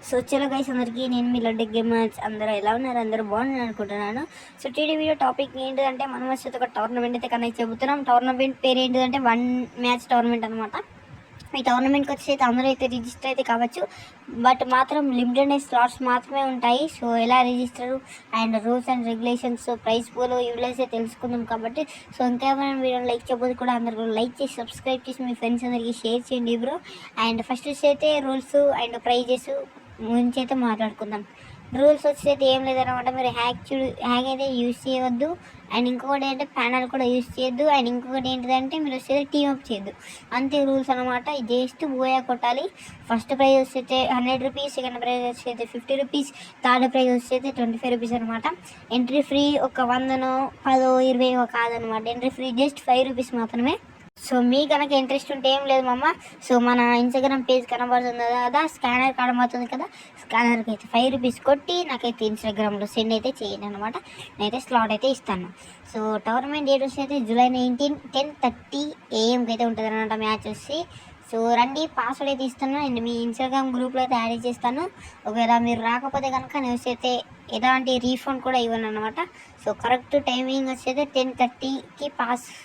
So చలో guys, అందరికీ నేను మీ లడ్డు గేమర్స్. అందరూ ఎలా ఉన్నారు? అందరూ బాగున్నారు అనుకుంటున్నాను. సో టీడీ వీడియో టాపిక్ ఏంటిదంటే, మనం వచ్చేది ఒక టోర్నమెంట్ అయితే కనెక్ట్ చెబుతున్నాం. టోర్నమెంట్ పేరు ఏంటిదంటే 1 మ్యాచ్ టోర్నమెంట్ అనమాట. ఈ టోర్నమెంట్కి వచ్చేసి అందరూ అయితే రిజిస్టర్ అయితే కావచ్చు, బట్ మాత్రం లిమిటెడ్ స్లాట్స్ మాత్రమే ఉంటాయి. సో ఎలా register and rules and regulations, price పూలు ఇవి అయితే తెలుసుకుందాం. కాబట్టి సో ఇంకేమైనా వీడియో లైక్ చేయబోదు కూడా అందరూ లైక్ చేసి సబ్స్క్రైబ్ చేసి మీ ఫ్రెండ్స్ అందరికీ షేర్ చేయండి బ్రో. అండ్ ఫస్ట్ అయితే రూల్స్ అండ్ ప్రైజెస్ గురించి అయితే మాట్లాడుకుందాం. రూల్స్ వచ్చేది ఏం లేదనమాట. మీరు హ్యాక్ అయితే యూజ్ చేయవద్దు. అండ్ ఇంకొకటి ఏంటంటే ప్యానల్ కూడా యూజ్ చేయొద్దు. అండ్ ఇంకొకటి ఏంటిదంటే మీరు వచ్చేది టీమప్ చేయొద్దు. అంతే రూల్స్ అనమాట. జస్ట్ బోయా కొట్టాలి. ఫస్ట్ ప్రైజ్ వచ్చేది 100 రూపీస్, సెకండ్ ప్రైజ్ వచ్చేది 50 రూపీస్, థర్డ్ ప్రైజ్ వచ్చేది 25 రూపీస్ అనమాట. ఎంట్రీ ఫ్రీ ఒక 100, 10, 20 కాదనమాట. ఎంట్రీ ఫ్రీ జస్ట్ 5 రూపీస్ మాత్రమే. సో మీ కనుక ఇంట్రెస్ట్ ఉంటే ఏం లేదు మమ్మ, సో మన ఇన్స్టాగ్రామ్ పేజ్ కనబడుతుంది కదా, స్కానర్ కనబడుతుంది కదా, స్కానర్కి అయితే 5 రూపీస్ కొట్టి నాకైతే ఇన్స్టాగ్రామ్లో సెండ్ అయితే చేయండి అనమాట. నేనైతే స్లాట్ అయితే ఇస్తాను. సో టోర్నమెంట్ డేట్ వచ్చి అయితే జూలై 19 10:30 AM అయితే ఉంటుంది అనమాట మ్యాచ్ వచ్చి. సో రండి, పాస్వర్డ్ అయితే ఇస్తాను అండ్ మీ ఇన్స్టాగ్రామ్ గ్రూప్లో అయితే యాడ్ చేస్తాను. ఒకవేళ మీరు రాకపోతే కనుక న్యూస్ అయితే ఎలాంటి రీఫండ్ కూడా ఇవ్వను అనమాట. సో కరెక్ట్ టైమింగ్ వచ్చేది 10:30కి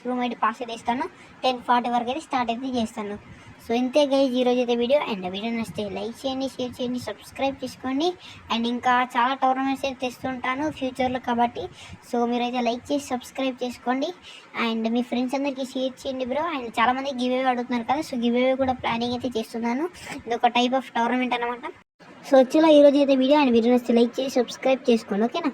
రూమ్ అయితే పాస్ అయితే ఇస్తాను. 10:40 వరకు అయితే స్టార్ట్ అయితే చేస్తాను. సో ఇంతే గైజ్ ఈరోజు అయితే వీడియో. అండ్ వీడియో నచ్చితే లైక్ చేయండి, షేర్ చేయండి, సబ్స్క్రైబ్ చేసుకోండి. అండ్ ఇంకా చాలా టోర్నమెంట్స్ అయితే తెస్తుంటాను ఫ్యూచర్లో కాబట్టి సో మీరైతే లైక్ చేసి సబ్స్క్రైబ్ చేసుకోండి. అండ్ మీ ఫ్రెండ్స్ అందరికీ షేర్ చేయండి బ్రో. అండ్ చాలామంది గివ్ అవే అడుగుతున్నారు కదా, సో గివ్ అవే కూడా ప్లానింగ్ అయితే చేస్తున్నాను. ఇది ఒక టైప్ ఆఫ్ టోర్నమెంట్ అనమాట. సో వచ్చేలా ఈరోజు అయితే వీడియో. అండ్ వీడియో నచ్చితే లైక్ చేసి సబ్స్క్రైబ్ చేసుకోండి, ఓకేనా?